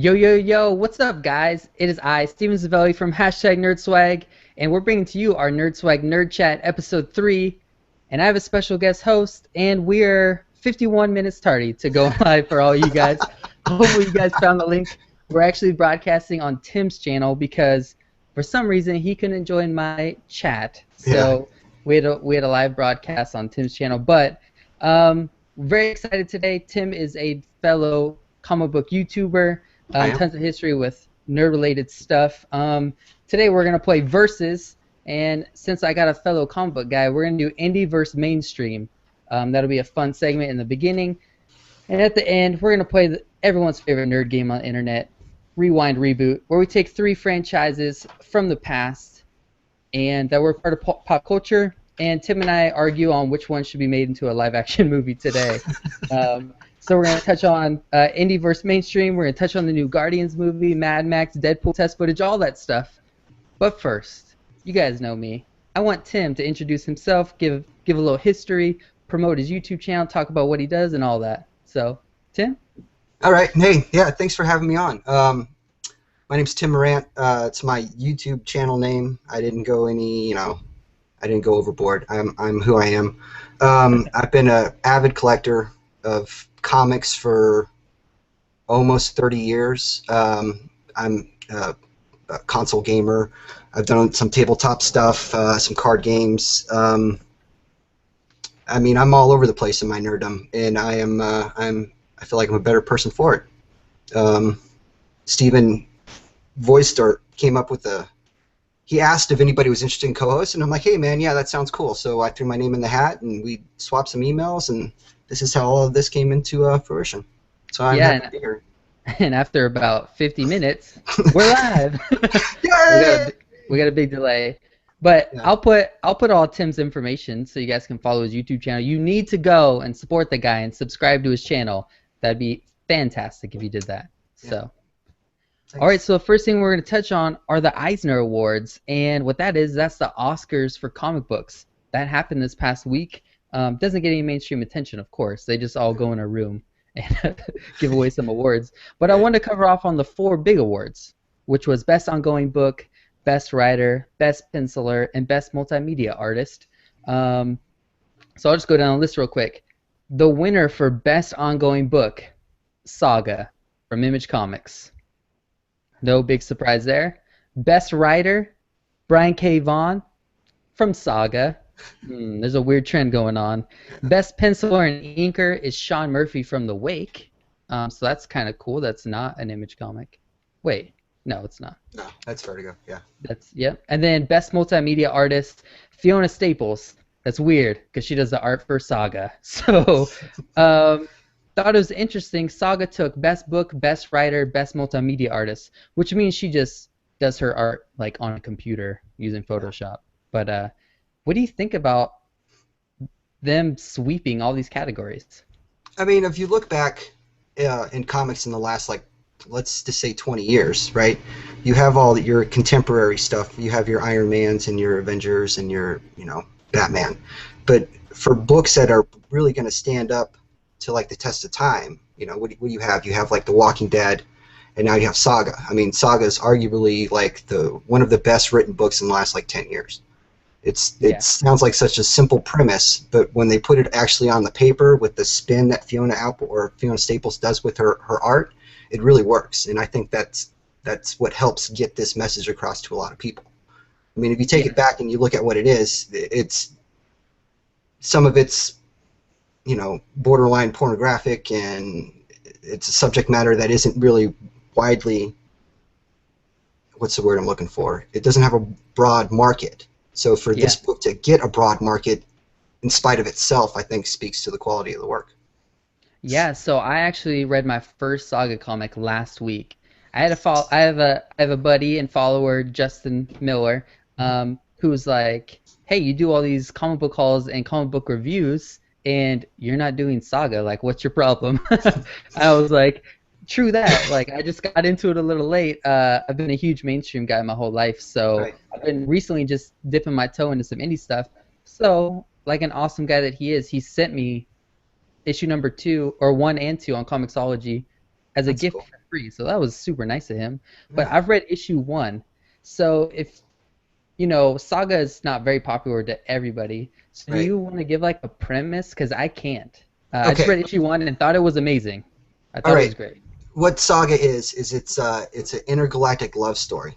Yo, yo, yo, what's up, guys? It is I, Steven Zavelli from #NerdSwag, and we're bringing to you our NerdSwag Nerd Chat episode 3. And I have a special guest host, and we're 51 minutes tardy to go live for all you guys. Hopefully, you guys found the link. We're actually broadcasting on Tim's channel because for some reason he couldn't join my chat. Yeah, So we had a live broadcast on Tim's channel. But very excited today. Tim is a fellow comic book YouTuber. I am. Tons of history with nerd-related stuff. Today we're gonna play Versus, and since I got a fellow comic book guy, we're gonna do indie versus mainstream. That'll be a fun segment in the beginning, and at the end we're gonna play everyone's favorite nerd game on the internet, Rewind Reboot, where we take 3 franchises from the past and that were part of pop culture, and Tim and I argue on which one should be made into a live-action movie today. So we're going to touch on indie versus mainstream. We're going to touch on the new Guardians movie, Mad Max, Deadpool test footage, all that stuff. But first, you guys know me. I want Tim to introduce himself, give a little history, promote his YouTube channel, talk about what he does and all that. So, Tim? All right. Hey, yeah, thanks for having me on. My name's Tim Morant. It's my YouTube channel name. I didn't go I didn't go overboard. I'm who I am. I've been an avid collector of comics for almost 30 years. I'm a console gamer. I've done some tabletop stuff, some card games. I'm all over the place in my nerddom, and I feel like I'm a better person for it. Steven came up with he asked if anybody was interested in co-host, and I'm like, hey man, yeah, that sounds cool. So I threw my name in the hat, and we swapped some emails, and this is how all of this came into fruition. So I'm happy to be here. And after about 50 minutes, we're live. Yay! we got a big delay. But Yeah. I'll put all Tim's information so you guys can follow his YouTube channel. You need to go and support the guy and subscribe to his channel. That'd be fantastic if you did that. Yeah. So, Thanks. all right. So the first thing we're going to touch on are the Eisner Awards, and what that is, that's the Oscars for comic books. That happened this past week. Doesn't get any mainstream attention, of course. They just all go in a room and give away some awards. But I wanted to cover off on the 4 big awards, which was Best Ongoing Book, Best Writer, Best Penciler, and Best Multimedia Artist. So I'll just go down the list real quick. The winner for Best Ongoing Book, Saga from Image Comics. No big surprise there. Best Writer, Brian K. Vaughan from Saga. There's a weird trend going on. Best Penciler and Inker is Sean Murphy from The Wake. So that's kind of cool. That's not an Image comic. Wait, no, it's not. No, that's Vertigo. Yeah. Yep. And then Best Multimedia Artist, Fiona Staples. That's weird because she does the art for Saga. So thought it was interesting. Saga took Best Book, Best Writer, Best Multimedia Artist, which means she just does her art like on a computer using Photoshop. But what do you think about them sweeping all these categories? I mean, if you look back in comics in the last, let's just say 20 years, right? You have all your contemporary stuff. You have your Iron Mans and your Avengers and your, Batman. But for books that are really going to stand up to the test of time, what do you have? You have The Walking Dead, and now you have Saga. I mean, Saga is arguably one of the best written books in the last 10 years. It sounds like such a simple premise, but when they put it actually on the paper with the spin that Fiona Staples does with her art, it really works. And I think that's what helps get this message across to a lot of people. I mean, if you take it back and you look at what it is, some of it's borderline pornographic, and it's a subject matter that isn't really widely, what's the word I'm looking for? It doesn't have a broad market. So for this book to get a broad market, in spite of itself, I think speaks to the quality of the work. Yeah, so I actually read my first Saga comic last week. I have a buddy and follower, Justin Miller, who's like, hey, you do all these comic book hauls and comic book reviews, and you're not doing Saga. Like, what's your problem? I was like, true that. I just got into it a little late. I've been a huge mainstream guy my whole life, so Right. I've been recently just dipping my toe into some indie stuff. So, like an awesome guy that he is, he sent me issue number 2, or 1 and 2 on Comixology as a That's gift cool. for free. So that was super nice of him. But Yeah. I've read issue one. So if Saga is not very popular to everybody. So do Right. you want to give like a premise? Because I can't. I just Okay. read issue one and thought it was amazing. I All thought it right. was great. What Saga is it's an intergalactic love story.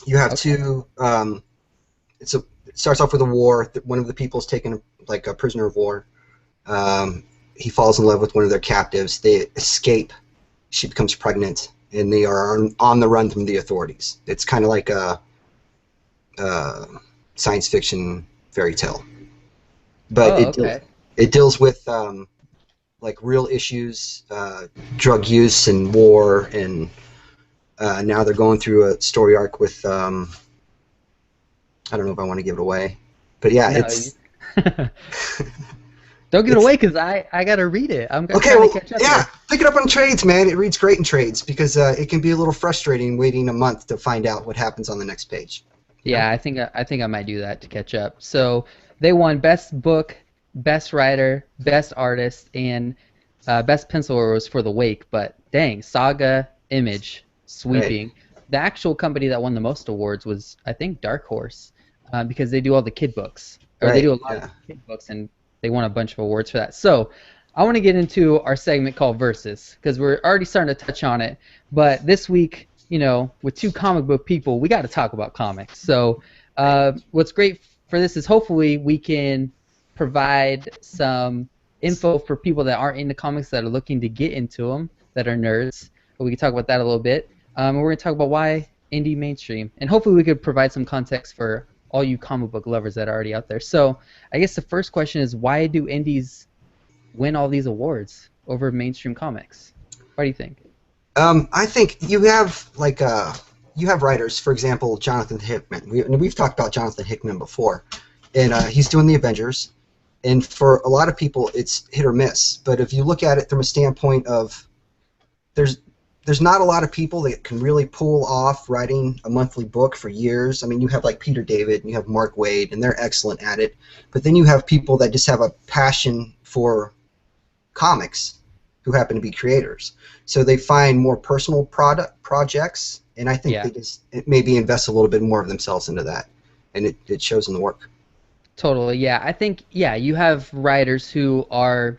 You have Okay. two. It starts off with a war. One of the people is taken like a prisoner of war. Um, he falls in love with one of their captives. They escape. She becomes pregnant, and they are on the run from the authorities. It's kind of like a science fiction fairy tale, but Oh, okay. it deals with like real issues, drug use and war, and now they're going through a story arc with I don't know if I want to give it away, but yeah, No, don't give it it's away because I gotta read it. I'm okay. trying to Well, catch up yeah, here. pick it up on trades, man. It reads great in trades because it can be a little frustrating waiting a month to find out what happens on the next page. You know? Yeah, I think I might do that to catch up. So they won best book, best writer, best artist, and best pencil was for the Wake. But dang, Saga, Image, Right. sweeping. The actual company that won the most awards was I think Dark Horse, because they do all the kid books, or they Right. do a lot of Yeah. kid books, and they won a bunch of awards for that. So I want to get into our segment called Versus because we're already starting to touch on it. But this week, with two comic book people, we got to talk about comics. So, Right. what's great for this is hopefully we can provide some info for people that aren't into comics that are looking to get into them, that are nerds. But we can talk about that a little bit. And we're going to talk about why indie mainstream. And hopefully we could provide some context for all you comic book lovers that are already out there. So, I guess the first question is why do indies win all these awards over mainstream comics? What do you think? I think you have writers, for example, Jonathan Hickman. We've talked about Jonathan Hickman before, and he's doing the Avengers. And for a lot of people, it's hit or miss. But if you look at it from a standpoint of there's there's not a lot of people that can really pull off writing a monthly book for years. I mean, you have like Peter David and you have Mark Waid, and they're excellent at it. But then you have people that just have a passion for comics who happen to be creators. So they find more personal product projects, and I think Yeah. they just maybe invest a little bit more of themselves into that, and it shows in the work. Totally. Yeah. I think, yeah, you have writers who are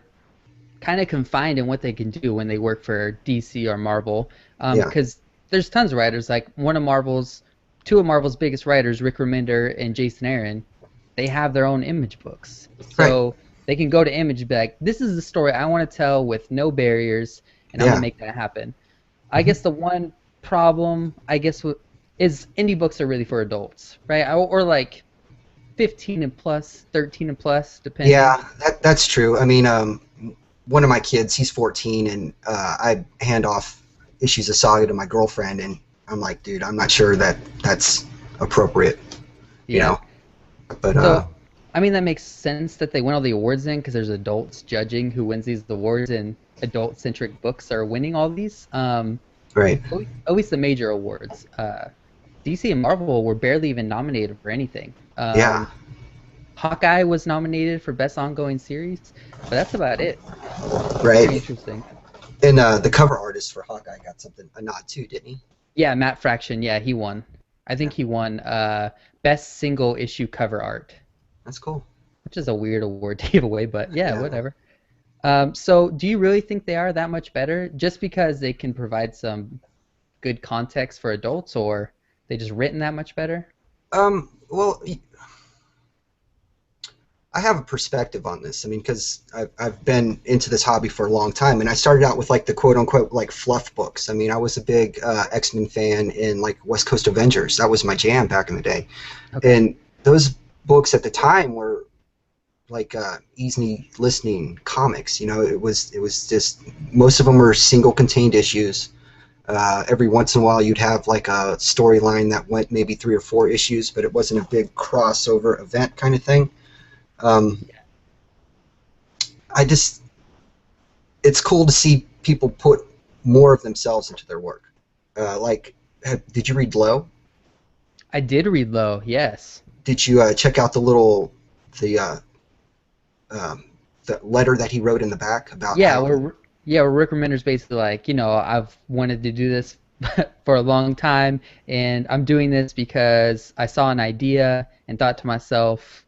kind of confined in what they can do when they work for DC or Marvel. Yeah, Because there's tons of writers, like two of Marvel's biggest writers, Rick Remender and Jason Aaron, they have their own image books. right. So they can go to Image and be like, this is the story I want to tell with no barriers, and I'm going to Yeah. make that happen. I Hmm. guess the one problem, is indie books are really for adults, right? Or like 15 and plus, 13 and plus, depending. Yeah, that's true. I mean, one of my kids, he's 14, and I hand off issues of Saga to my girlfriend, and I'm like, dude, I'm not sure that that's appropriate, you Yeah. know. But So, I mean, that makes sense that they win all the awards in because there's adults judging who wins these awards, and adult-centric books are winning all these. right, At least the major awards. DC and Marvel were barely even nominated for anything. yeah, Hawkeye was nominated for Best Ongoing Series, but that's about it. Pretty right. interesting. And the cover artist for Hawkeye got a nod too, didn't he? Yeah, Matt Fraction. Yeah, he won. I Yeah, think he won Best Single Issue Cover Art, that's cool. which is a weird award to give away, but yeah, Yeah. whatever. So do you really think they are that much better just because they can provide some good context for adults, or they just written that much better? Well, I have a perspective on this. I mean, because I've been into this hobby for a long time, and I started out with like the quote unquote like fluff books. I mean, I was a big X-Men fan and like West Coast Avengers. That was my jam back in the day, Okay. and those books at the time were like easy listening comics. You know, it was just most of them were single contained issues. Every once in a while, you'd have like a storyline that went maybe 3 or 4 issues, but it wasn't a big crossover event kind of thing. Um, Yeah. I just it's cool to see people put more of themselves into their work. Did you read Low? I did read Low, yes. Did you check out the um, the letter that he wrote in the back about Yeah, how? we're Yeah, Rick Remender's basically like, I've wanted to do this for a long time, and I'm doing this because I saw an idea and thought to myself,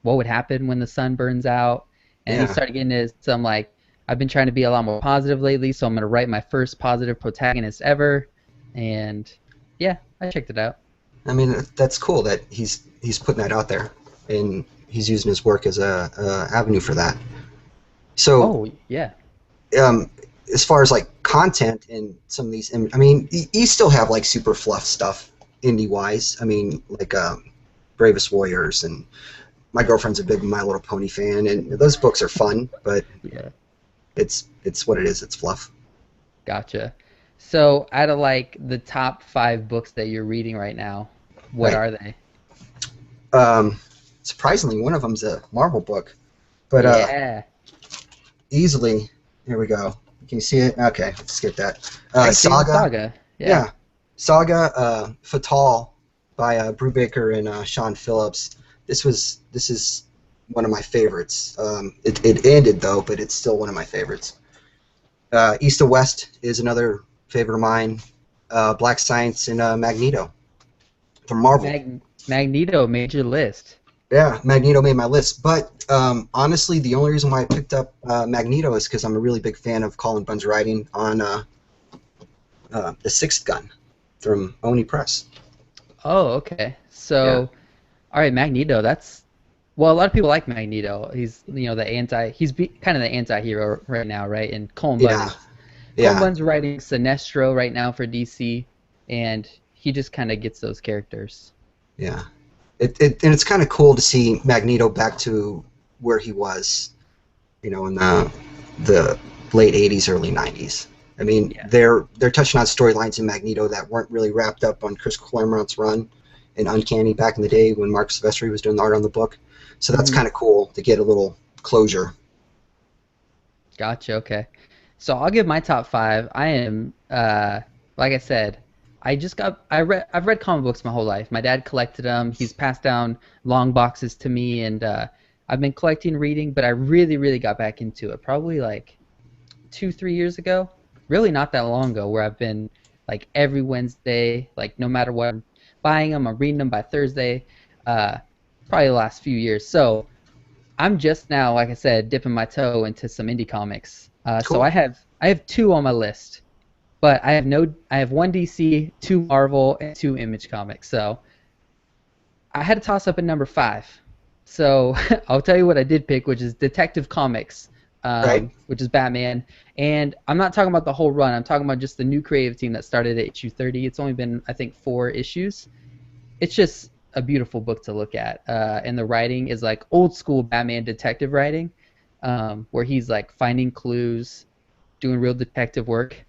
what would happen when the sun burns out? And he Yeah. started getting into some like, I've been trying to be a lot more positive lately, so I'm gonna write my first positive protagonist ever. And yeah, I checked it out. I mean, that's cool that he's putting that out there, and he's using his work as a avenue for that. So, Oh yeah, um, as far as like content and some of these, I mean, you still have like super fluff stuff indie wise. I mean, like Bravest Warriors, and my girlfriend's a big My Little Pony fan, and those books are fun, but yeah, it's what it is. It's fluff. gotcha. So out of like the top 5 books that you're reading right now, what Right. are they? Um, Surprisingly, one of them's a Marvel book, but Yeah, easily. Here we go. Can you see it? Okay, skip that. I see the Saga. saga. Yeah. Yeah, Saga. Fatal by Brubaker and Sean Phillips. This is one of my favorites. It ended though, but it's still one of my favorites. East to West is another favorite of mine. Black Science and Magneto from Marvel. Magneto made your list. Yeah, Magneto made my list, but honestly, the only reason why I picked up Magneto is because I'm a really big fan of Colin Bunn's writing on The Sixth Gun from Oni Press. Oh, okay. Yeah, So, all right, Magneto. That's well, a lot of people like Magneto. He's kind of the anti-hero right now, right? And yeah, Cullen yeah, Bunn's writing Sinestro right now for DC, and he just kind of gets those characters. yeah. And it's kind of cool to see Magneto back to where he was, in the late '80s, early '90s. I mean, Yeah. they're touching on storylines in Magneto that weren't really wrapped up on Chris Claremont's run in Uncanny back in the day when Mark Silvestri was doing the art on the book. So that's Hmm. kind of cool to get a little closure. Gotcha. Okay. So I'll give my top 5. I am, like I said, I've read comic books my whole life. My dad collected them. He's passed down long boxes to me, and I've been collecting reading, but I really, really got back into it probably like 2, 3 years ago. Really not that long ago, where I've been like every Wednesday, like no matter what, I'm buying them, I'm reading them by Thursday. Uh, Probably the last few years. So I'm just now, like I said, dipping my toe into some indie comics. So Cool. I have 2 on my list, but I have one DC, 2 Marvel, and 2 Image comics. So I had to toss up at number 5. So I'll tell you what I did pick, which is Detective Comics, Right. which is Batman. And I'm not talking about the whole run. I'm talking about just the new creative team that started at issue 30. It's only been, I think, 4 issues. It's just a beautiful book to look at. And the writing is like old school Batman detective writing, where he's like finding clues, doing real detective work.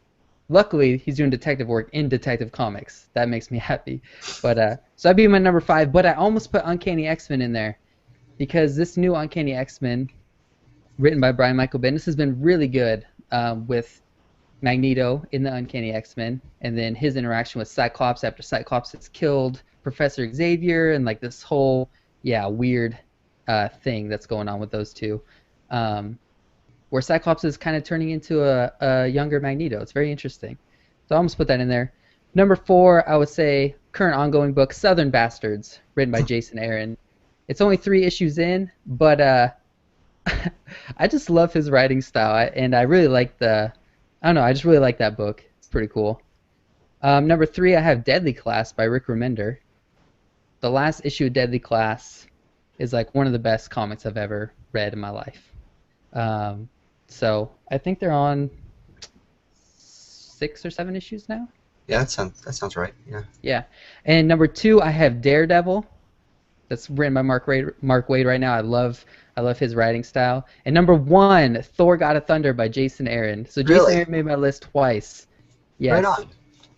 Luckily, he's doing detective work in Detective Comics. That makes me happy. But so that'd be my number 5. But I almost put Uncanny X-Men in there because this new Uncanny X-Men, written by Brian Michael Bendis, has been really good with Magneto in the Uncanny X-Men, and then his interaction with Cyclops after Cyclops has killed Professor Xavier, and like this whole weird thing that's going on with those two, um, where Cyclops is kind of turning into a younger Magneto. It's very interesting. So I almost put that in there. Number 4, I would say current ongoing book Southern Bastards, written by Jason Aaron. It's only 3 issues in, but I just love his writing style, and I really like I don't know, I just really like that book. It's pretty cool. Number 3, I have Deadly Class by Rick Remender. The last issue of Deadly Class is like one of the best comics I've ever read in my life. Um, so I think they're on 6 or 7 issues now. Yeah, that sounds right. Yeah. Yeah. And number 2, I have Daredevil. That's written by Mark Wade right now. I love his writing style. And number 1, Thor: God of Thunder by Jason Aaron. So Jason Really. Aaron made my list twice. Right Yes. on.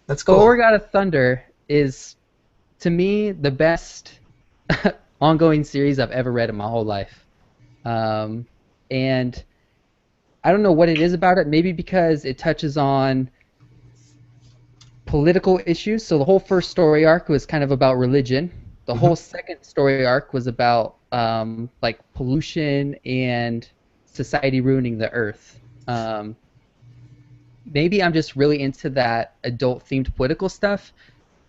That's Thor: cool. God of Thunder is to me the best ongoing series I've ever read in my whole life. Um, and I don't know what it is about it. Maybe because it touches on political issues. So the whole first story arc was kind of about religion. The Hmm. whole second story arc was about like pollution and society ruining the earth. Um, maybe I'm just really into that adult themed political stuff,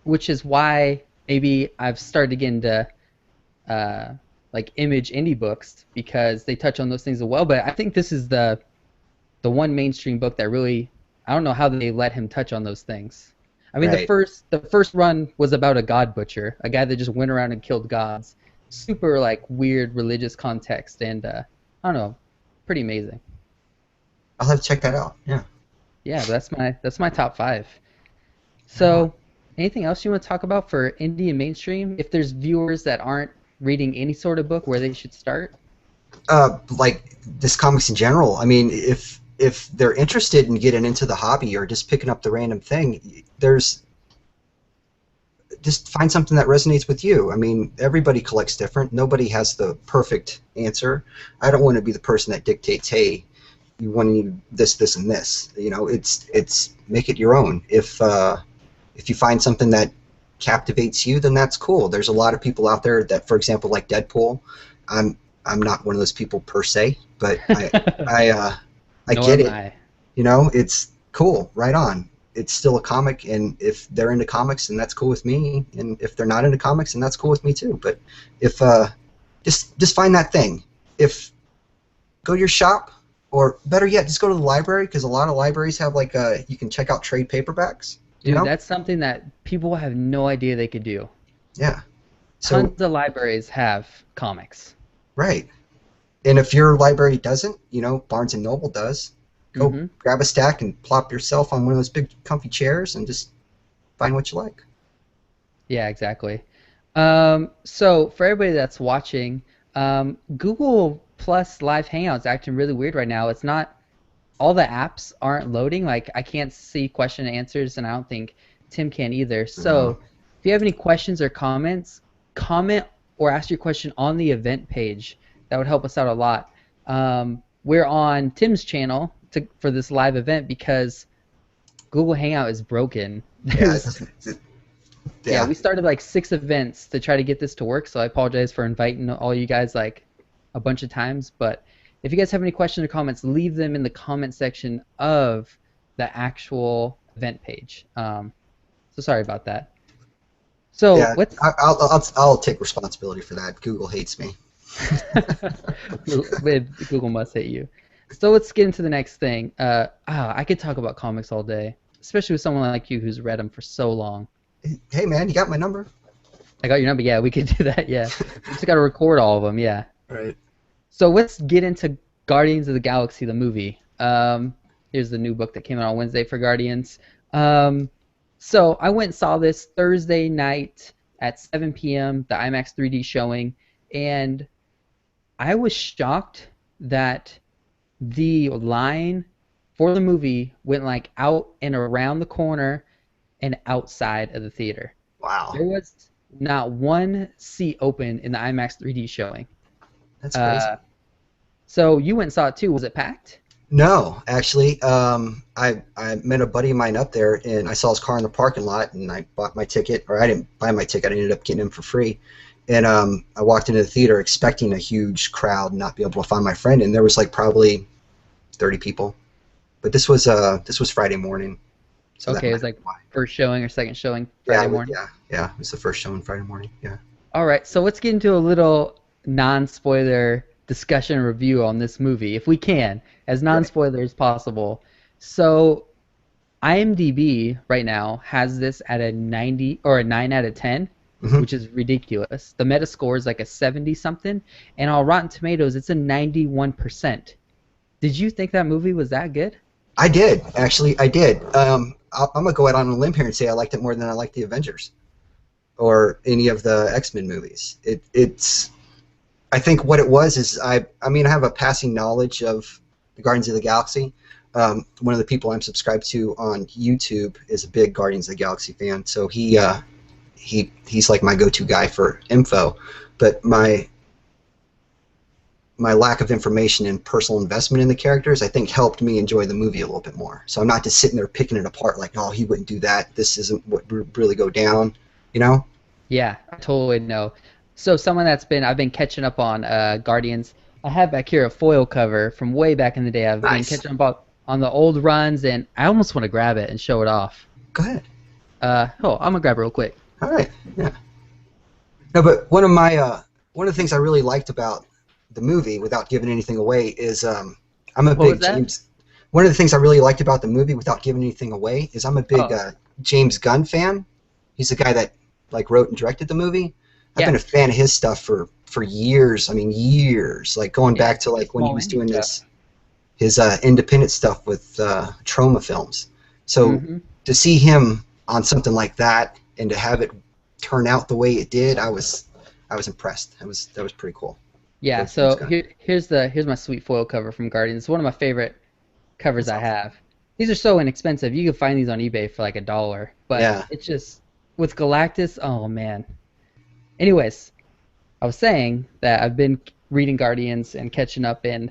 which is why maybe I've started to get into uh, like image indie books because they touch on those things as well. But I think this is the one mainstream book that really, I don't know how they let him touch on those things. I mean, Right. the first run was about a god butcher, a guy that just went around and killed gods. Super like weird religious context, and I don't know, pretty amazing. I'll have to check that out. Yeah. Yeah, that's my top five. Right on. So, anything else you want to talk about for indie and mainstream? If there's viewers that aren't reading any sort of book, where they should start? Like this comics in general. I mean, if they're interested in getting into the hobby or just picking up the random thing, there's just find something that resonates with you. I mean, everybody collects different. Nobody has the perfect answer. I don't want to be the person that dictates, hey, you want to need this, this, and this. You know, it's make it your own. If you find something that captivates you, then that's cool. There's a lot of people out there that, for example, like Deadpool. I'm I'm not one of those people per se, but I I Nor get am it. I. You know, it's cool. Right on. It's still a comic, and if they're into comics, then that's cool with me. And if they're not into comics, then that's cool with me too. But if just find that thing. If go to your shop, or better yet, just go to the library because a lot of libraries have like you can check out trade paperbacks. You Dude, know, that's something that people have no idea they could do. yeah. So Tons of libraries have comics. right. And if your library doesn't, you know, Barnes and Noble does, go Hmm. grab a stack and plop yourself on one of those big comfy chairs and just find what you like. Yeah, exactly. So for everybody that's watching, Google Plus Live Hangouts acting really weird right now. It's not all the apps aren't loading. Like I can't see question and answers, and I don't think Tim can either. Uh, So if you have any questions or comments, comment or ask your question on the event page. That would help us out a lot. We're on Tim's channel for this live event because Google Hangout is broken. yeah, it There's doesn't. Yeah, Yeah, we started like 6 events to try to get this to work, so I apologize for inviting all you guys like a bunch of times. But if you guys have any questions or comments, leave them in the comment section of the actual event page. So sorry about that. So yeah. let's I'll take responsibility for that. Google hates me. Google must hate you. So let's get into the next thing. I could talk about comics all day, especially with someone like you who's read them for so long. Hey man, you got my number? I got your number. Yeah, we could do that. Yeah, we just got to record all of them. Yeah. Right. So let's get into Guardians of the Galaxy, the movie. Here's the new book that came out on Wednesday for Guardians. Um, so I went and saw this Thursday night at 7 p.m., the IMAX 3D showing, and I was shocked that the line for the movie went like out and around the corner and outside of the theater. Wow, There was not one seat open in the IMAX 3D showing. that's crazy. Uh, So you went and saw it too. Was it packed? No, actually, I met a buddy of mine up there, and I saw his car in the parking lot, and I bought my ticket, or I didn't buy my ticket. I ended up getting him for free, and I walked into the theater expecting a huge crowd, and not be able to find my friend, and there was like probably 30 people. But this was Friday morning, so that Okay, it might was have like been why. first showing or second showing Yeah, Friday morning. yeah. It was the first show on Friday morning. Yeah. All right, so let's get into a little non-spoiler discussion and review on this movie, if we can, as Right. non-spoiler as possible. So IMDb right now has this at a 90 or a 9 out of 10, Hmm. which is ridiculous. The Metascore is like a 70 something, and on Rotten Tomatoes it's a 91%. Did you think that movie was that good? I did actually. I did. I'm gonna go out on a limb here and say I liked it more than I liked the Avengers or any of the X-Men movies. It's I think what it was is I mean I have a passing knowledge of the Guardians of the Galaxy. One of the people I'm subscribed to on YouTube is a big Guardians of the Galaxy fan, so he's like my go-to guy for info. But my lack of information and personal investment in the characters, I think, helped me enjoy the movie a little bit more. So I'm not just sitting there picking it apart like, oh, he wouldn't do that. This isn't what would really go down, you know? Yeah, I totally know. So someone I've been catching up on Guardians. I have back here a foil cover from way back in the day. I've been Nice. catching up on the old runs, and I almost want to grab it and show it off. Go ahead. I'm gonna grab it real quick. All right. Yeah. No, but one of the things I really liked about the movie, without giving anything away, is I'm a What was big that? James. One of the things I really liked about the movie, without giving anything away, is I'm a big Oh, James Gunn fan. He's the guy that like wrote and directed the movie. I've been yeah, a fan of his stuff for years. I mean, years. Like going yeah. back to His like when he small was indie doing stuff. his independent stuff with Trauma Films. So Hmm. to see him on something like that and to have it turn out the way it did, I was impressed. That was pretty cool. Yeah. Love James So Gunn. here's my sweet foil cover from Guardians. It's one of my favorite covers That's I awesome. have. These are so inexpensive. You can find these on eBay for like $1, but Yeah. it's just with Galactus. Oh man. Anyways, I was saying that I've been reading Guardians and catching up, and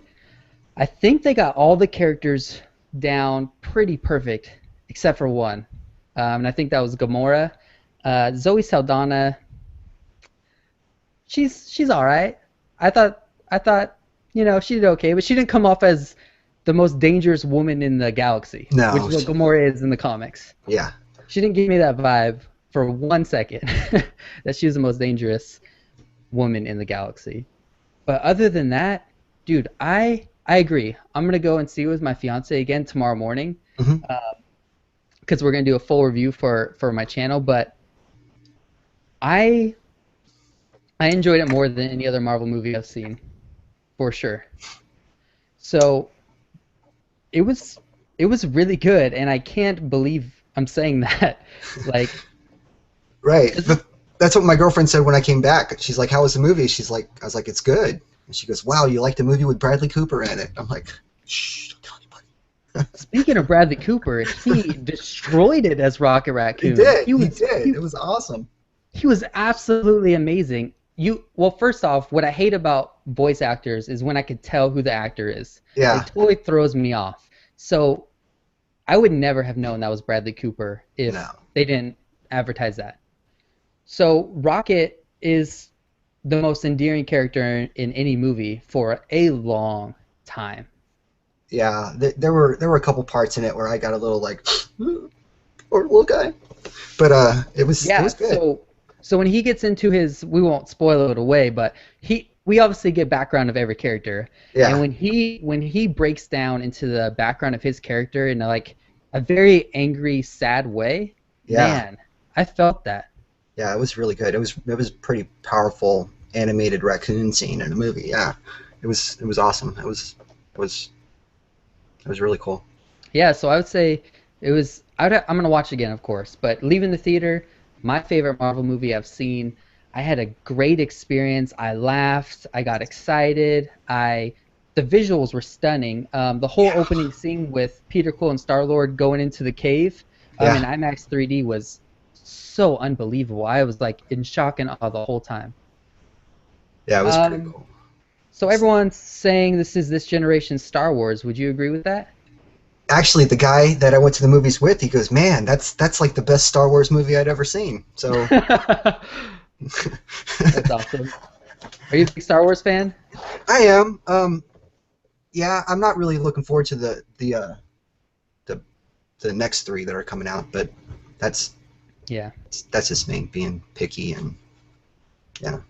I think they got all the characters down pretty perfect, except for one. And I think that was Gamora. Zoe Saldana, she's all right. I thought she did okay, but she didn't come off as the most dangerous woman in the galaxy, which No. is what Gamora is in the comics. Yeah. She didn't give me that vibe for 1 second that she was the most dangerous woman in the galaxy. But other than that, dude, I agree. I'm gonna go and see it with my fiance again tomorrow morning, Hmm. because we're gonna do a full review for my channel. But I I enjoyed it more than any other Marvel movie I've seen, for sure. So it was it was really good, and I can't believe I'm saying that. Like, Right. 'cause But that's what my girlfriend said when I came back. She's like, "How was the movie?" I was like, "It's good." And she goes, "Wow, you like the movie with Bradley Cooper in it?" I'm like, "Shh, don't tell anybody." speaking of Bradley Cooper, he destroyed it as Rocket He Raccoon. did. He did. It was awesome. He was absolutely amazing. Well, first off, what I hate about voice actors is when I could tell who the actor is. Yeah. Like, totally throws me off. So I would never have known that was Bradley Cooper No. if they didn't advertise that. So Rocket is the most endearing character in any movie for a long time. Yeah. There were a couple parts in it where I got a little like, poor little guy. But it was Yeah, good. so when he gets into his, we won't spoil it away, but we obviously get background of every character, and Yeah. when he breaks down into the background of his character in like a very angry, sad way, Yeah. man, I felt that. Yeah. It was really good. It was pretty powerful animated raccoon scene in the movie. Yeah. It was awesome. It was really cool. Yeah, so I would say I'm gonna watch it again, of course, but leaving the theater, my favorite Marvel movie I've seen. I had a great experience. I laughed. I got excited. The visuals were stunning. The whole Yeah. opening scene with Peter Quill and Star Lord going into the cave, in Yeah. IMAX 3D was so unbelievable. I was like in shock and awe the whole time. Yeah. It was pretty Um, cool. so everyone's saying this is this generation's Star Wars. Would you agree with that? Actually, the guy that I went to the movies with, he goes, "Man, that's like the best Star Wars movie I'd ever seen." So, That's awesome. Are you a big Star Wars fan? I am. Yeah, I'm not really looking forward to the the next three that are coming out, but that's Yeah, that's just me being picky and yeah,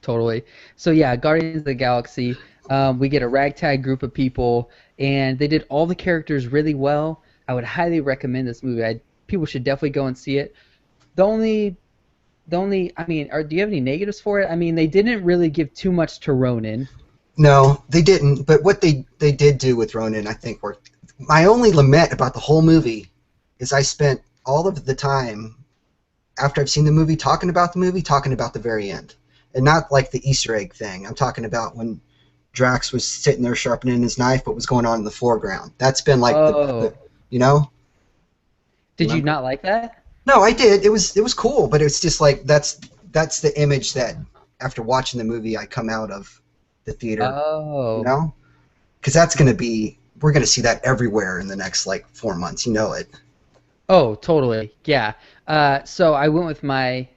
totally. So yeah, Guardians of the Galaxy. We get a ragtag group of people, and they did all the characters really well. I would highly recommend this movie. People should definitely go and see it. The only, I mean, do you have any negatives for it? I mean, they didn't really give too much to Ronan. no, they didn't. But what they did do with Ronan, I think, worked. My only lament about the whole movie is I spent all of the time after I've seen the movie, talking about the very end, and not like the Easter egg thing. I'm talking about when Drax was sitting there sharpening his knife, what was going on in the foreground. That's been like the Oh, you know, did you remember? not like that? No, I did. It was cool, but it's just like that's the image that after watching the movie I come out of the theater, you Oh, know, because that's gonna be we're gonna see that everywhere in the next like 4 months. You know it. oh, totally. Yeah. So I went with my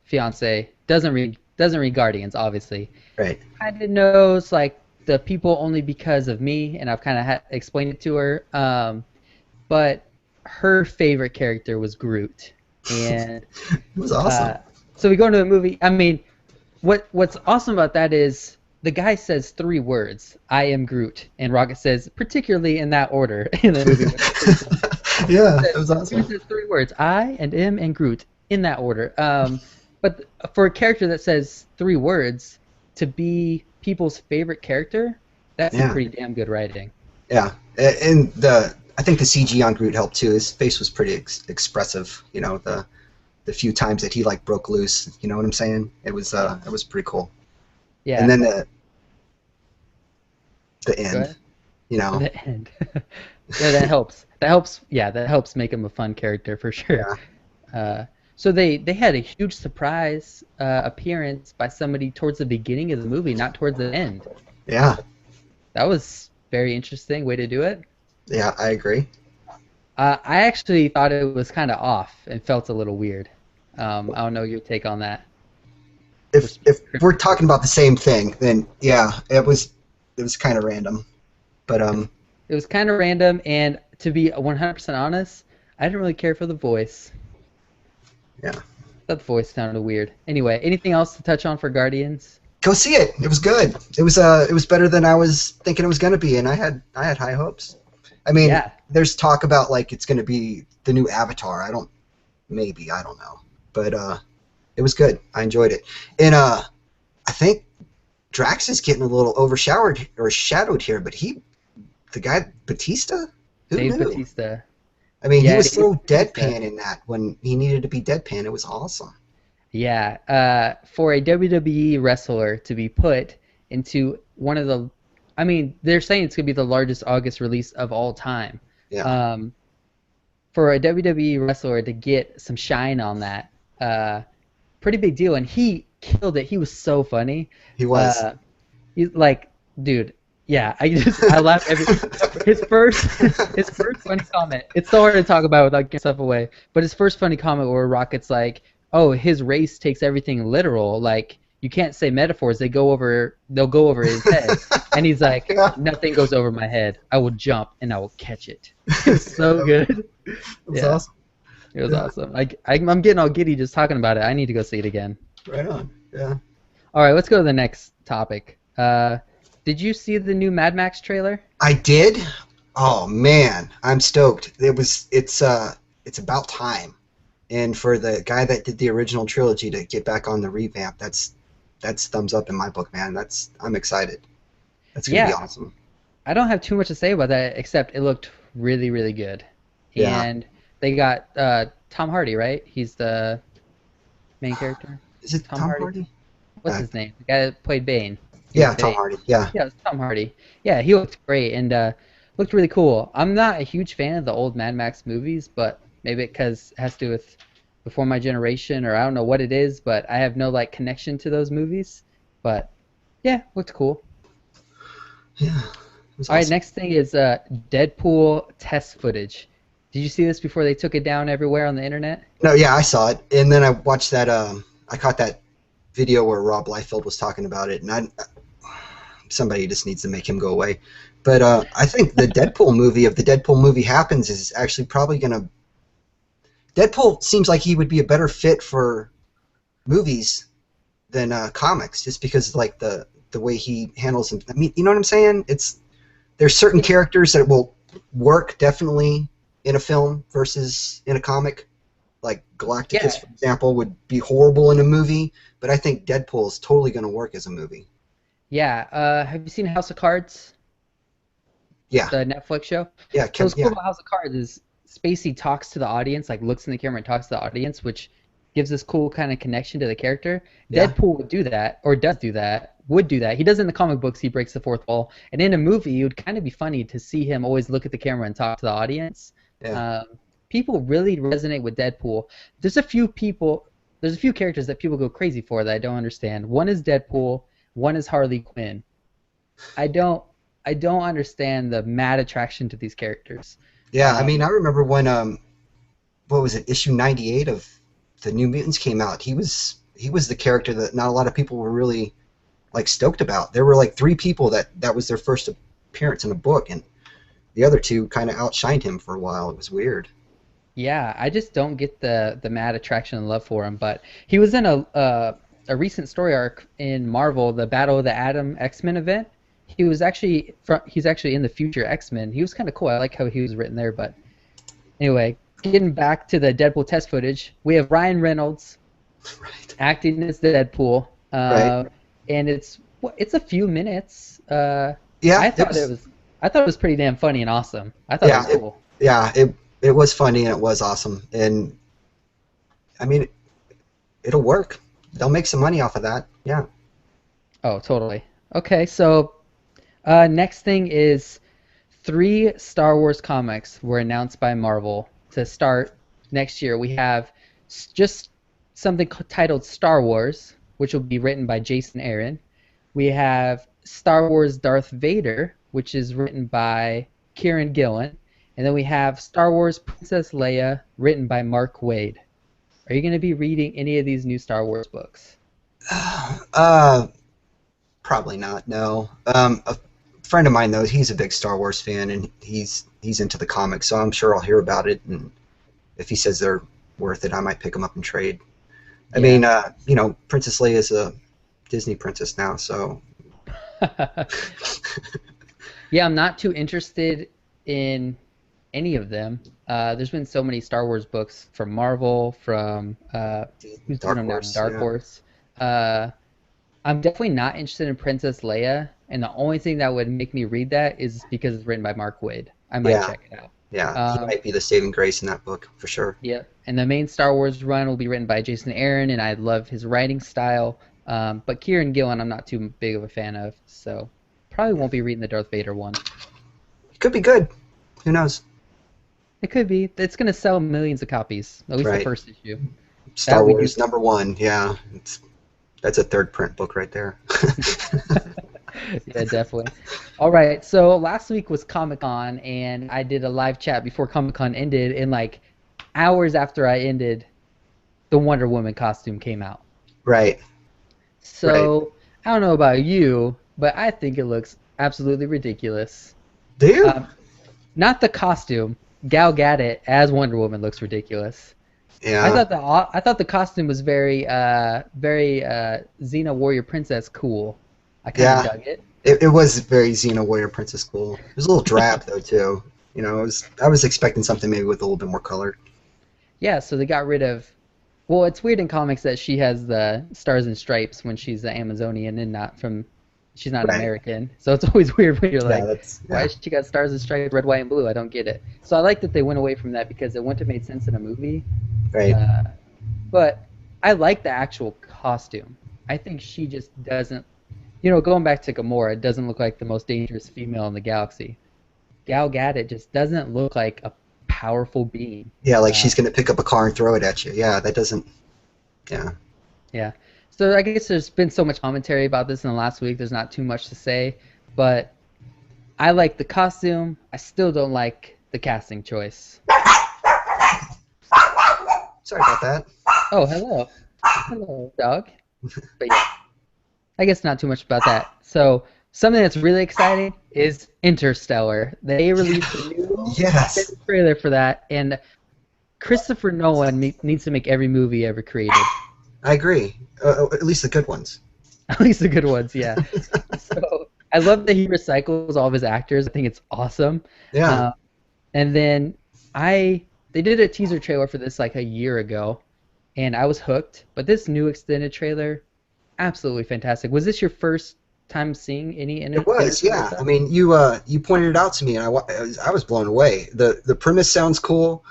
fiance. Doesn't read Guardians, obviously. Right. Kind of knows like the people only because of me, and I've kind of explained it to her. But her favorite character was Groot, and It was awesome. uh, so we go into a movie. I mean, what's awesome about that is the guy says three words: "I am Groot," and Rocket says, particularly in that order in the movie, which is pretty funny. Yeah, Says, it was he awesome. says three words: "I and M and Groot" in that order. But for a character that says three words to be people's favorite character, that's some Yeah, pretty damn good writing. yeah, and I think the CG on Groot helped too. His face was pretty expressive. You know, the few times that he like broke loose. You know what I'm saying? It was pretty cool. And Yeah, then the go end. ahead. You know, The end. Yeah, that helps. That helps. Yeah, that helps make him a fun character for sure. yeah, Uh, so they had a huge surprise appearance by somebody towards the beginning of the movie, not towards the end. yeah, That was very interesting way to do it. yeah. I agree. I actually thought it was kind of off and felt a little weird. I don't know your take on that. For If sure. we're talking about the same thing, then yeah, it was kind of random. But It was kind of random, and to be 100% honest, I didn't really care for the voice. yeah, That voice sounded weird. Anyway, anything else to touch on for Guardians? go see it. It was good. It was better than I was thinking it was going to be, and I had high hopes. I mean, Yeah, there's talk about like it's going to be the new Avatar. I don't maybe I don't know, but it was good. I enjoyed it, and I think Drax is getting a little overshadowed or shadowed here, but the guy Batista, who Dave knew? Batista. I mean, he Yeah, was Dave so Batista. deadpan in that when he needed to be deadpan. It was awesome. Yeah, for a WWE wrestler to be put into one of the, I mean, they're saying it's gonna be the largest August release of all time. Yeah, Um, for a WWE wrestler to get some shine on that, uh, pretty big deal, and he killed it. He was so funny. he was. Uh, he's like, dude, yeah, I laugh every his first his first funny comment. It's so hard to talk about without giving stuff away. But his first funny comment where Rocket's like, "Oh, his race takes everything literal. Like you can't say metaphors. They'll go over his head." And he's like, Yeah, "Nothing goes over my head. I will jump and I will catch it." It was so good. it was Yeah, awesome. it was Yeah, awesome. I'm getting all giddy just talking about it. I need to go see it again. right on. Yeah, All right, let's go to the next topic. Did you see the new Mad Max trailer? I did. Oh man, I'm stoked. It's about time. And for the guy that did the original trilogy to get back on the revamp, that's thumbs up in my book, man. That's I'm excited. That's gonna be Yeah, awesome. I don't have too much to say about that except it looked really, really good. Yeah. And they got Tom Hardy, right? He's the main character. Is it Tom Tom Hardy. Hardy? What's Uh, his name? The guy that played Bane. He was yeah, Tom Bane. Hardy. Yeah. Yeah, it was Tom Hardy. Yeah, he looked great and looked really cool. I'm not a huge fan of the old Mad Max movies, but maybe because it has to do with before my generation, or I don't know what it is, but I have no like connection to those movies. But yeah, looked cool. Yeah. It was All right, awesome. next thing is Deadpool test footage. Did you see this before they took it down everywhere on the internet? No, yeah, I saw it, and then I watched that. I caught that video where Rob Liefeld was talking about it, and somebody just needs to make him go away. But I think the Deadpool movie happens is actually probably gonna. Deadpool seems like he would be a better fit for movies than comics, just because like the way he handles them. I mean, you know what I'm saying? There's certain Yeah, characters that will work definitely in a film versus in a comic. Like Galacticus, yeah, for example, would be horrible in a movie, but I think Deadpool is totally going to work as a movie. yeah. Have you seen House of Cards, Yeah, the Netflix show? yeah, So what's cool yeah, about House of Cards is Spacey talks to the audience, like looks in the camera and talks to the audience, which gives this cool kind of connection to the character. yeah, Deadpool would do that, or does do that, would do that. He does it in the comic books, he breaks the fourth wall. And in a movie, it would kind of be funny to see him always look at the camera and talk to the audience. yeah, Um, People really resonate with Deadpool. There's a few people, there's a few characters that people go crazy for that I don't understand. One is Deadpool, one is Harley Quinn. I don't, I don't understand the mad attraction to these characters. yeah. I Um, mean, I remember when what was it, issue 98 of the New Mutants came out. He was the character that not a lot of people were really like stoked about. There were like three people that was their first appearance in a book, and the other two kind of outshined him for a while. It was weird. Yeah, I just don't get the mad attraction and love for him. But he was in a recent story arc in Marvel, the Battle of the Atom X-Men event. He's actually in the future X-Men. He was kind of cool. I like how he was written there. But anyway, getting back to the Deadpool test footage, we have Ryan Reynolds Right. acting as Deadpool, Right. and it's a few minutes. Yeah. I It thought it was. was I thought it was pretty damn funny and awesome. I thought it Yeah. was cool. Yeah. It was funny and it was awesome. And I mean, it'll work. They'll make some money off of that. Yeah. Oh, totally. Okay, so next thing is three Star Wars comics were announced by Marvel to start next year. We have just something titled Star Wars, which will be written by Jason Aaron. We have Star Wars Darth Vader, which is written by Kieran Gillen. And then we have Star Wars Princess Leia, written by Mark Waid. Are you going to be reading any of these new Star Wars books? Uh, Probably not. No. A friend of mine though, he's a big Star Wars fan, and he's into the comics, so I'm sure I'll hear about it. And if he says they're worth it, I might pick them up and trade. I Yeah. mean, Princess Leia is a Disney princess now, so Yeah, I'm not too interested in any of them. There's been so many Star Wars books from Marvel, from who's doing Dark them now? Horse. Dark Yeah. Horse. Uh, I'm definitely not interested in Princess Leia, and the only thing that would make me read that is because it's written by Mark Waid. I might Yeah. check it out. Yeah. He Um, might be the saving grace in that book for sure. yeah, and the main Star Wars run will be written by Jason Aaron, and I love his writing style. But Kieran Gillen, I'm not too big of a fan of, so probably won't be reading the Darth Vader one. It could be good. Who knows? It could be. It's going to sell millions of copies, at least the Right. first issue. Star That we do. Wars #1. Yeah. That's a third print book right there. Yeah, definitely. All right, so last week was Comic-Con, and I did a live chat before Comic-Con ended, and like hours after I ended, the Wonder Woman costume came out. Right. Right. So I don't know about you, but I think it looks absolutely ridiculous. Do you? Um, Not the costume. Gal Gadot as Wonder Woman looks ridiculous. Yeah. I thought the costume was very Xena Warrior Princess cool. I kind of Yeah. dug it. It was very Xena Warrior Princess cool. It was a little drab though too. I was expecting something maybe with a little bit more color. Yeah, so they got rid of. Well, it's weird in comics that she has the stars and stripes when she's the Amazonian and not from. She's not an Right. American, so it's always weird when you're Yeah, like, that's why yeah. has she got stars and stripes, red, white, and blue? I don't get it. So I like that they went away from that because it wouldn't have made sense in a movie. Right. Uh, but I like the actual costume. I think she just doesn't. Going back to Gamora, it doesn't look like the most dangerous female in the galaxy. Gal Gadot just doesn't look like a powerful being. Yeah, like Uh, she's gonna pick up a car and throw it at you. Yeah, that doesn't. Yeah. yeah. So I guess there's been so much commentary about this in the last week. There's not too much to say, but I like the costume. I still don't like the casting choice. Sorry about that. Oh, hello. Hello, dog. But yeah, I guess not too much about that. So something that's really exciting is Interstellar. They released a new Yes. trailer for that, and Christopher Nolan needs to make every movie ever created. I agree. At least the good ones. At least the good ones, yeah. So I love that he recycles all of his actors. I think it's awesome. Yeah. And then they did a teaser trailer for this like a year ago, and I was hooked. But this new extended trailer, absolutely fantastic. Was this your first time seeing any It was, yeah. stuff? I mean, you pointed it out to me, and I was blown away. The premise sounds cool.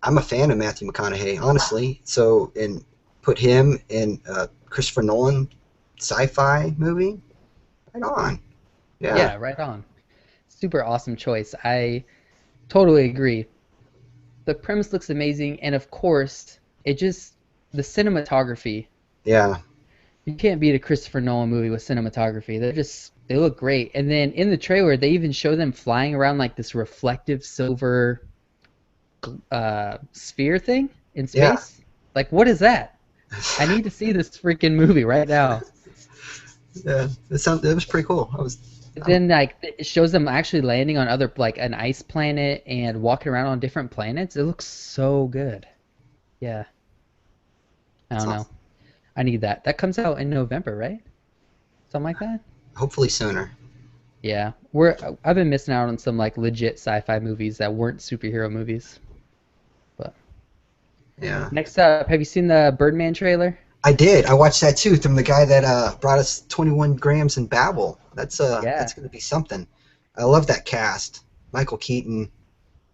I'm a fan of Matthew McConaughey, honestly. So, and put him in a Christopher Nolan sci-fi movie, right on. Yeah. Yeah, right on. Super awesome choice. I totally agree. The premise looks amazing, and of course, the cinematography. Yeah. You can't beat a Christopher Nolan movie with cinematography. They look great. And then in the trailer, they even show them flying around like this reflective silver sphere thing in Yeah. space. Like, what is that? I need to see this freaking movie right now. Yeah, it was pretty cool. Then like it shows them actually landing on other like an ice planet and walking around on different planets. It looks so good. Yeah, I It's don't know. awesome. I need that. That comes out in November, right? Something like that. Hopefully sooner. Yeah, I've been missing out on some like legit sci-fi movies that weren't superhero movies. But Yeah. next up, have you seen the Birdman trailer? I did. I watched that too from the guy that brought us 21 grams in Babel. That's Yeah, going to be something. I love that cast. Michael Keaton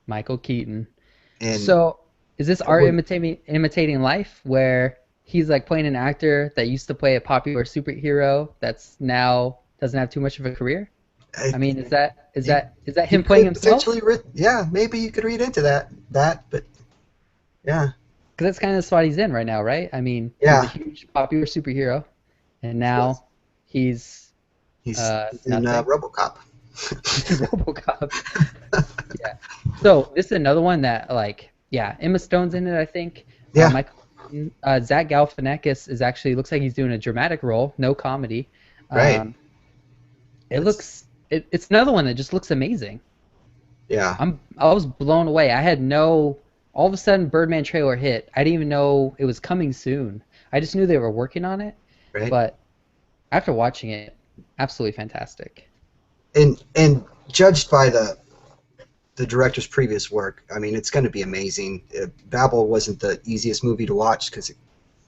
Michael Keaton. and So, is this art what imitating life, where he's like playing an actor that used to play a popular superhero that's now doesn't have too much of a career? I, I mean, you, is that you him playing could himself? potentially yeah, maybe you could read into that, but yeah. Because that's kind of the spot he's in right now, right? I mean, he's a Yeah, huge popular superhero, and he was. now he's He's in nothing. RoboCop. He's in RoboCop. Yeah. So this is another one that like yeah, Emma Stone's in it, I think. Yeah, Michael Keaton. Zach Galifianakis is actually looks like he's doing a dramatic role, no comedy. right. Um, That's it's another one that just looks amazing. yeah, I was blown away. I had no all of a sudden Birdman trailer hit. I didn't even know it was coming soon. I just knew they were working on it, right. but after watching it, absolutely fantastic. And judged by the director's previous work, I mean, it's going to be amazing. Babel wasn't the easiest movie to watch because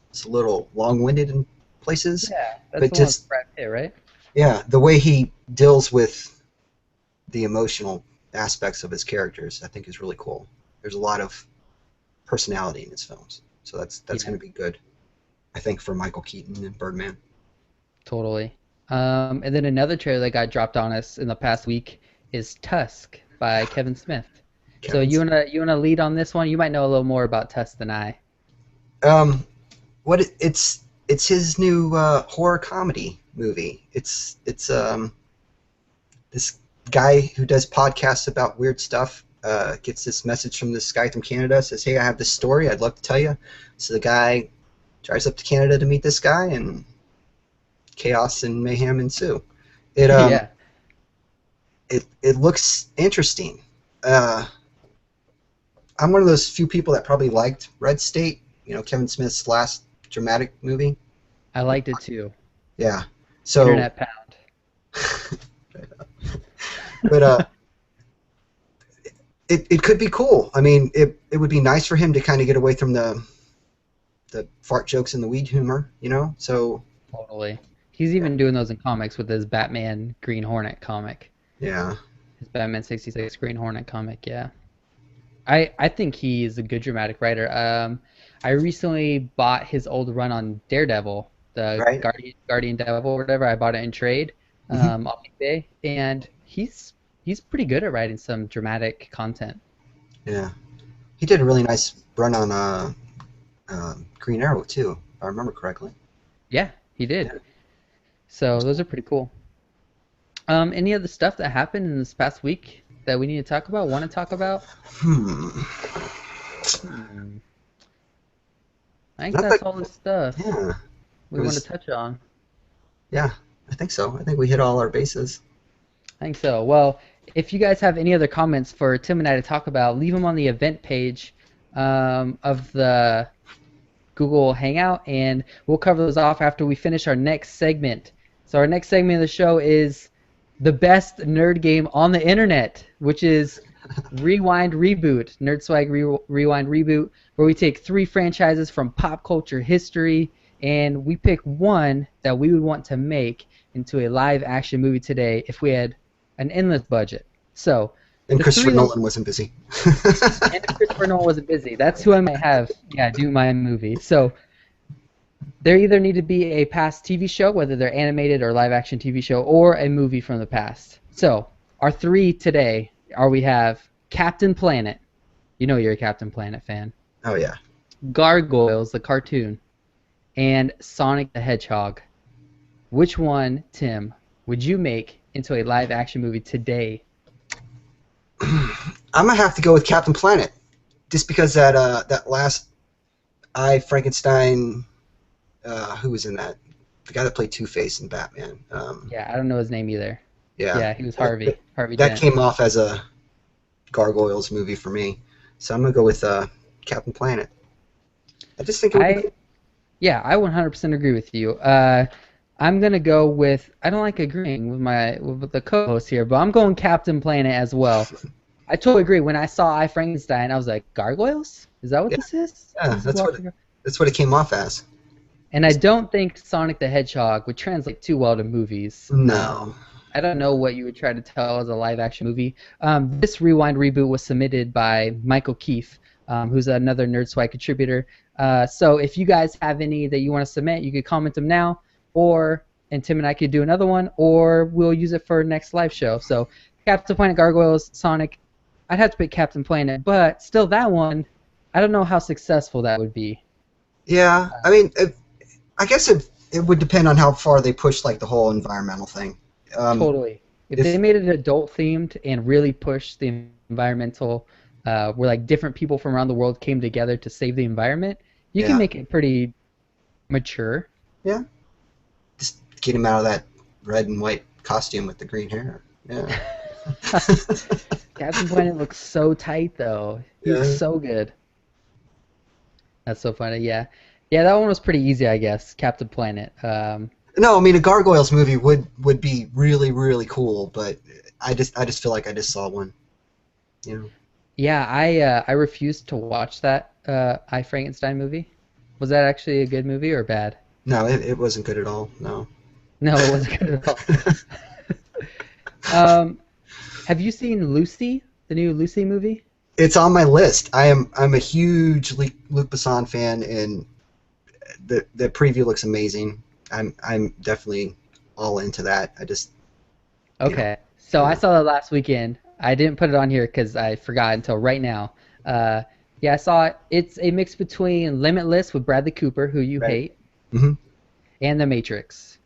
it's a little long-winded in places, Yeah, that's but the one with just Brad Pitt, right? yeah, the way he deals with the emotional aspects of his characters, I think is really cool. There's a lot of personality in his films, so that's Yeah. going to be good. I think for Michael Keaton and Birdman. Totally. And then another trailer that got dropped on us in the past week is Tusk by Kevin Smith. So Kevin Smith. you wanna lead on this one? You might know a little more about Tusk than I. Um, it's his new horror comedy movie. It's this guy who does podcasts about weird stuff gets this message from this guy from Canada, says, "Hey, I have this story I'd love to tell you." So the guy drives up to Canada to meet this guy, and chaos and mayhem ensue. It Yeah, it looks interesting. Uh, I'm one of those few people that probably liked Red State. You know, Kevin Smith's last dramatic movie. I liked it too. Yeah. So, Internet Pound. but it could be cool. I mean, it would be nice for him to kind of get away from the fart jokes and the weed humor, you know. So Totally. He's yeah, even doing those in comics with his Batman Green Hornet comic. yeah, His Batman 66 Green Hornet comic, yeah. I think he's a good dramatic writer. I recently bought his old run on Daredevil, the right. Guardian Devil or whatever. I bought it in trade Hmm. on eBay, and he's pretty good at writing some dramatic content. Yeah, he did a really nice run on Green Arrow too, if I remember correctly. Yeah, he did. Yeah. So those are pretty cool. Any other stuff that happened in this past week that we need to talk about? Want to talk about? Hmm. Hmm. I think Not that. that's all the stuff Yeah. we It want to was. touch on. Yeah. I think so. I think we hit all our bases. I think so. Well, if you guys have any other comments for Tim and I to talk about, leave them on the event page of the Google Hangout, and we'll cover those off after we finish our next segment. So our next segment of the show is the best nerd game on the internet, which is Rewind Reboot, NerdSwag Rewind Reboot, where we take three franchises from pop culture history and we pick one that we would want to make into a live action movie today if we had an endless budget. So And the Christopher three that Nolan wasn't busy. and if Christopher Nolan wasn't busy, that's who I might have, yeah, do my movie. So there either need to be a past TV show, whether they're animated or live action TV show, or a movie from the past. So our three today are we have Captain Planet. You know you're a Captain Planet fan. Oh yeah. Gargoyles, the cartoon, and Sonic the Hedgehog. Which one, Tim, would you make into a live action movie today? I'm gonna have to go with Captain Planet, just because that last I Frankenstein, who was in that? the guy that played Two Face in Batman. Yeah, I don't know his name either. Yeah, Yeah, he was that, that Harvey that Dent. came off as a Gargoyles movie for me. So I'm gonna go with Captain Planet. I just think it would be I cool. Yeah, I 100% agree with you. I'm gonna go with I don't like agreeing with with the co-host here, but I'm going Captain Planet as well. I totally agree. When I saw I Frankenstein, I was like, gargoyles? Is that what Yeah, this is? yeah, This is walking. that's what it came off as. And I don't think Sonic the Hedgehog would translate too well to movies. No. I don't know what you would try to tell as a live action movie. This Rewind reboot was submitted by Michael Keefe, who's another NerdSwag contributor. So if you guys have any that you want to submit, you could comment them now, and Tim and I could do another one, or we'll use it for next live show. So Captain Planet, Gargoyles, Sonic. I'd have to pick Captain Planet, but still that one, I don't know how successful that would be. Yeah, I mean, I guess it would depend on how far they push like the whole environmental thing. Um, Totally. If they if made it adult themed and really pushed the environmental, where like different people from around the world came together to save the environment, you can yeah, make it pretty mature. yeah, just get him out of that red and white costume with the green hair. Yeah. Captain Planet looks so tight though. He looks Yeah. so good. That's so funny. Yeah, yeah, that one was pretty easy, I guess. Captain Planet. No, I mean a Gargoyles movie would be really really cool, but I just feel like I just saw one. You know. Yeah, I refused to watch that I Frankenstein movie. Was that actually a good movie or bad? No, it wasn't good at all. No. No, it wasn't good at all. Um, have you seen Lucy, the new Lucy movie? It's on my list. I'm a huge Luc Besson fan, and the preview looks amazing. I'm definitely all into that. I just you know Okay, so I yeah. saw that last weekend. I didn't put it on here because I forgot until right now. Uh, yeah, I saw it. It's a mix between Limitless with Bradley Cooper, who you Right. hate, Hmm. and The Matrix.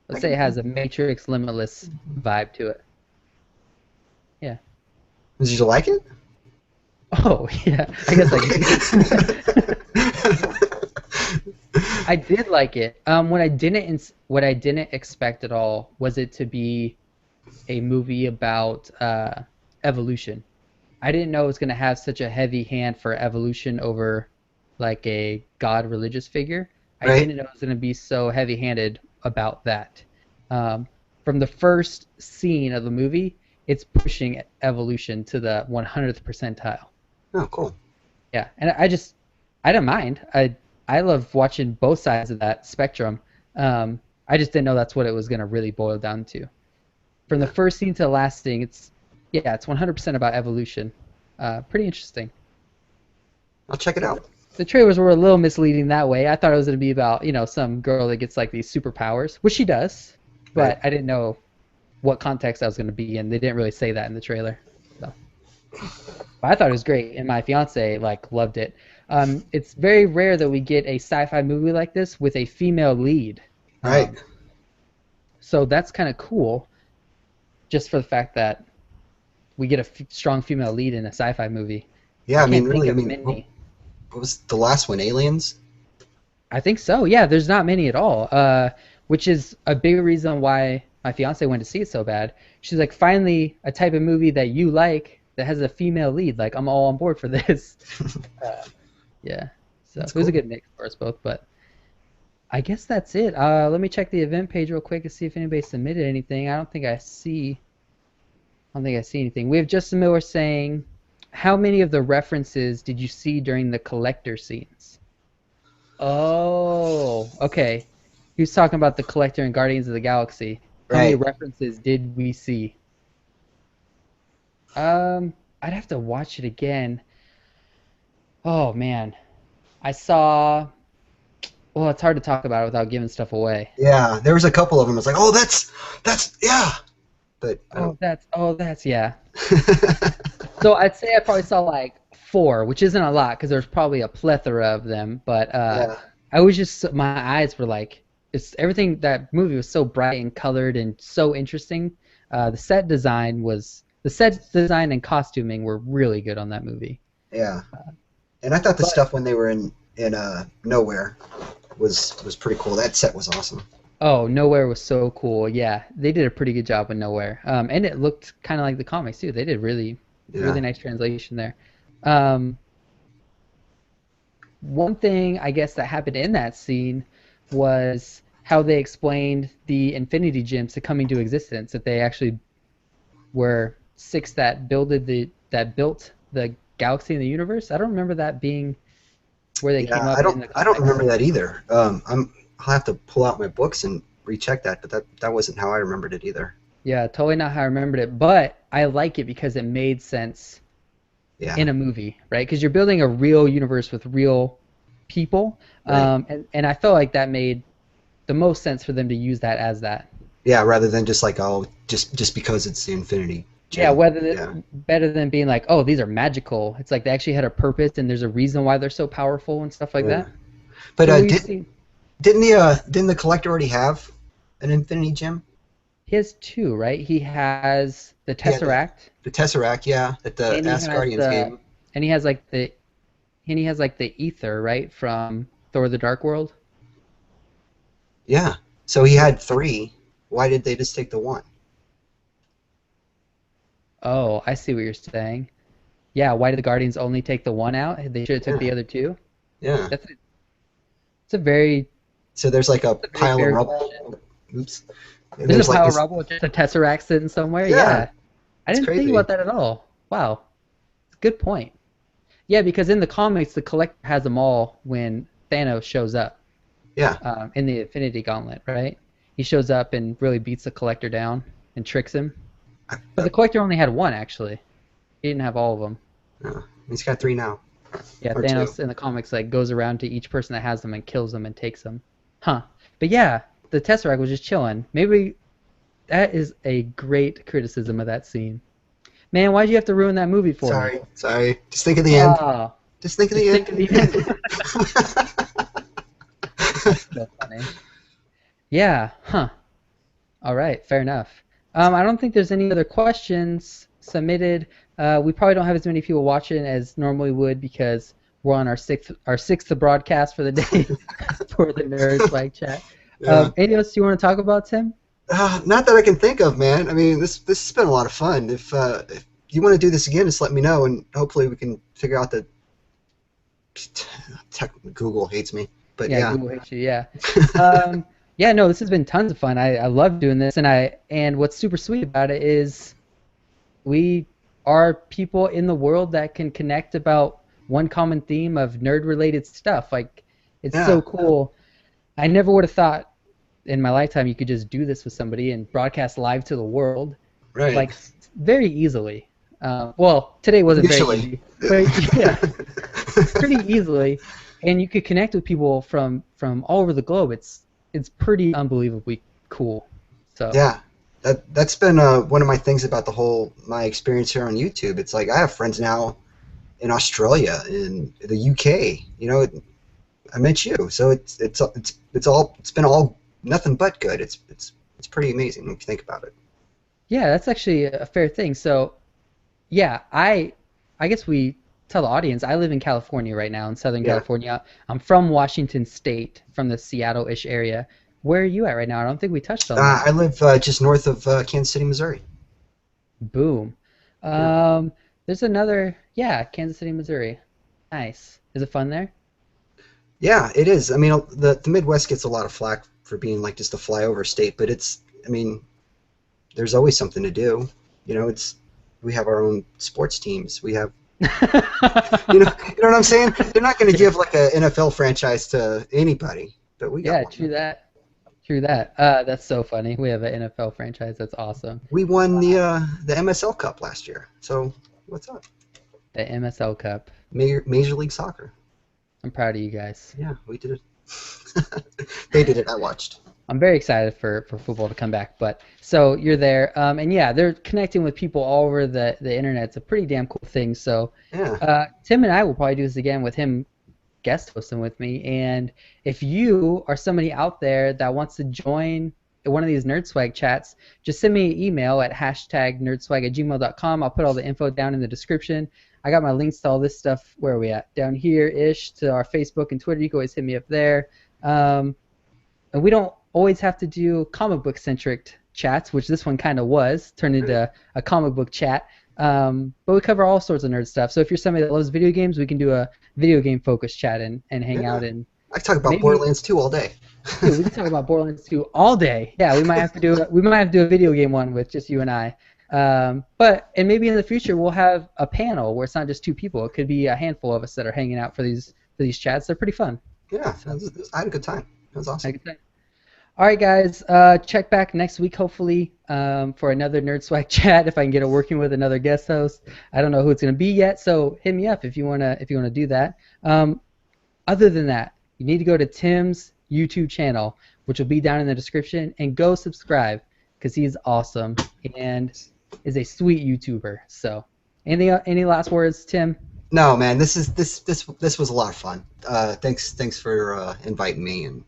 I Let's say can, it has a Matrix Limitless vibe to it. Yeah. did you like it? Oh, yeah. I guess I Okay. could. I did like it. What I didn't expect at all was it to be a movie about evolution. I didn't know it was going to have such a heavy hand for evolution over like a god religious figure. I Right. didn't know it was going to be so heavy-handed about that. Um, from the first scene of the movie, it's pushing evolution to the 100th percentile. Oh, cool. Yeah, and I don't mind. I love watching both sides of that spectrum. I just didn't know that's what it was going to really boil down to. From the Yeah. first scene to the last scene, it's 100% about evolution. Pretty interesting. I'll check it out. The trailers were a little misleading that way. I thought it was going to be about, some girl that gets like these superpowers, which she does, Right. but I didn't know what context I was going to be in. They didn't really say that in the trailer. So, but I thought it was great, and my fiance like loved it. It's very rare that we get a sci-fi movie like this with a female lead. Right. Um, so that's kind of cool, just for the fact that we get a strong female lead in a sci-fi movie. Yeah. I I mean, can't think really. I of mean, many. what was the last one? Aliens. I think so. Yeah, there's not many at all. Which is a big reason why my fiance went to see it so bad. She's like, finally, a type of movie that you like that has a female lead. Like, I'm all on board for this. Uh, yeah. So That's it was a cool. good mix for us both. But I guess that's it. Let me check the event page real quick to see if anybody submitted anything. I don't think I see anything. We have Justin Miller saying, how many of the references did you see during the collector scenes? Oh, okay. He was talking about the collector in Guardians of the Galaxy. How many Right. references did we see? I'd have to watch it again. Oh man, I saw. Well, it's hard to talk about it without giving stuff away. Yeah. There was a couple of them. It's like, oh, that's yeah. But I don't. Oh, that's yeah. So I'd say I probably saw like four, which isn't a lot because there's probably a plethora of them. But Yeah. I was just my eyes were like it's everything that movie was so bright and colored and so interesting. The set design and costuming were really good on that movie. Yeah. And I thought the But stuff when they were in nowhere was pretty cool. That set was awesome. Oh, Nowhere was so cool. Yeah, they did a pretty good job with Nowhere. And it looked kind of like the comics too. They did really Yeah. nice translation there. Um, One thing I guess that happened in that scene was how they explained the Infinity Gems to come into existence. That they actually were six that built the galaxy and the universe. I don't remember that being where they came Yeah, up in the I don't remember comics. that either. I'll have to pull out my books and recheck that, but that wasn't how I remembered it either. Yeah, totally not how I remembered it, but I like it because it made sense Yeah, in a movie, right? Because you're building a real universe with real people, right. and I felt like that made the most sense for them to use that as that. Yeah, rather than just like, oh, just because it's the Infinity Yeah, Gem. Yeah, better than being like, oh, these are magical. It's like they actually had a purpose and there's a reason why they're so powerful and stuff like yeah. that. But So we've seen didn't the Collector already have an Infinity Gem? he has two, right? He has the He had Tesseract, the Tesseract, yeah, that the and he has Asgardians gave him. and he has like the and he has like the ether, right, from Thor: The Dark World. Yeah. So he had three. Why did they just take the one? Oh, I see what you're saying. Yeah, why did the Guardians only take the one out? They should have took Yeah, the other two. yeah. That's a, it's a very So there's like a it's a very pile of fair question. rubble. Oops. And There's a there's like pile of this. rubble with just a Tesseract sitting somewhere. Yeah, Yeah, I it's didn't think crazy. about that at all. Wow, good point. Yeah, because in the comics, the Collector has them all when Thanos shows up Yeah. in the Infinity Gauntlet, right? He shows up and really beats the Collector down and tricks him. But Uh, the Collector only had one, actually. He didn't have all of them. he's got three now, Yeah, or two. Thanos in the comics like goes around to each person that has them and kills them and takes them. Huh. But yeah, the Tesseract was just chilling. Maybe that is a great criticism of that scene. Man, why'd you have to ruin that movie for me? Sorry, sorry. Just think of the end. Ah, Just think of just the think of the end. end. That's so funny. Yeah, huh. All right, fair enough. I don't think there's any other questions submitted. We probably don't have as many people watching as normally would because we're on our sixth broadcast for the day for the NerdSwag chat. Yeah. Anything else you want to talk about, Tim? Not that I can think of, man. I mean, this has been a lot of fun. If you want to do this again, just let me know, and hopefully we can figure out the Google hates me, but Yeah, yeah, Google hates you. Yeah. Yeah, no, this has been tons of fun. I love doing this, and what's super sweet about it is we are people in the world that can connect about one common theme of nerd related stuff. Like it's yeah, so cool. I never would have thought in my lifetime you could just do this with somebody and broadcast live to the world right. like very easily. Well, today wasn't very Initially. easy, but yeah, pretty easily, and you could connect with people from all over the globe. It's pretty unbelievably cool. So Yeah, that's been one of my things about my experience here on YouTube. It's like I have friends now in Australia, in the UK. I met you, so it's been all nothing but good. It's pretty amazing when you think about it. yeah, that's actually a fair thing. So yeah, I guess we tell the audience I live in California right now in Southern Yeah, California. I'm from Washington State, from the Seattle-ish area. Where are you at right now? I don't think we touched on that. I live just north of Kansas City, Missouri. Boom. Yeah, There's another, yeah, Kansas City, Missouri. Nice. Is it fun there? yeah, it is. I mean, the Midwest gets a lot of flack for being like just a flyover state, but I mean, there's always something to do. We have our own sports teams. We have you know what I'm saying? They're not going to give like a NFL franchise to anybody, but we got Yeah, one. true that. True that. That's so funny. We have an NFL franchise. That's awesome. We won the MSL Cup last year. So what's up? The MSL Cup. Major League Soccer. I'm proud of you guys. Yeah, we did it. They did it. I watched. I'm very excited for football to come back. But so you're there, and yeah, they're connecting with people all over the internet. It's a pretty damn cool thing. So Yeah. Tim and I will probably do this again with him guest hosting with me. And if you are somebody out there that wants to join one of these NerdSwag chats, just send me an email at #nerdswag@gmail.com. I'll put all the info down in the description. I got my links to all this stuff. Where are we at? Down here-ish to our Facebook and Twitter. You can always hit me up there. And we don't always have to do comic book centric chats, which this one kind of was, turned Right. into a comic book chat. But we cover all sorts of nerd stuff. So if you're somebody that loves video games, we can do a video game focused chat and hang Yeah. out and I could talk about maybe Borderlands 2 all day. dude, we can talk about Borderlands 2 all day. Yeah, we might have to do a video game one with just you and I. But and maybe in the future we'll have a panel where it's not just two people. It could be a handful of us that are hanging out for these chats. They're pretty fun. Yeah, So I had a good time. It was awesome. like I said. All right, guys. Check back next week, hopefully, for another NerdSwag chat. If I can get it working with another guest host, I don't know who it's gonna be yet. So hit me up if you wanna do that. Other than that, you need to go to Tim's YouTube channel, which will be down in the description, and go subscribe because he's awesome and is a sweet YouTuber. So, any last words, Tim? No, man, this was a lot of fun. Thanks for inviting me and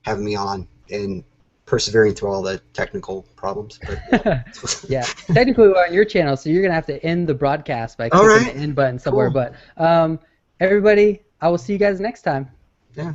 having me on and persevering through all the technical problems. But Yeah, technically we're on your channel, so you're gonna have to end the broadcast by all clicking the right, end button somewhere. cool. But everybody, I will see you guys next time. Yeah.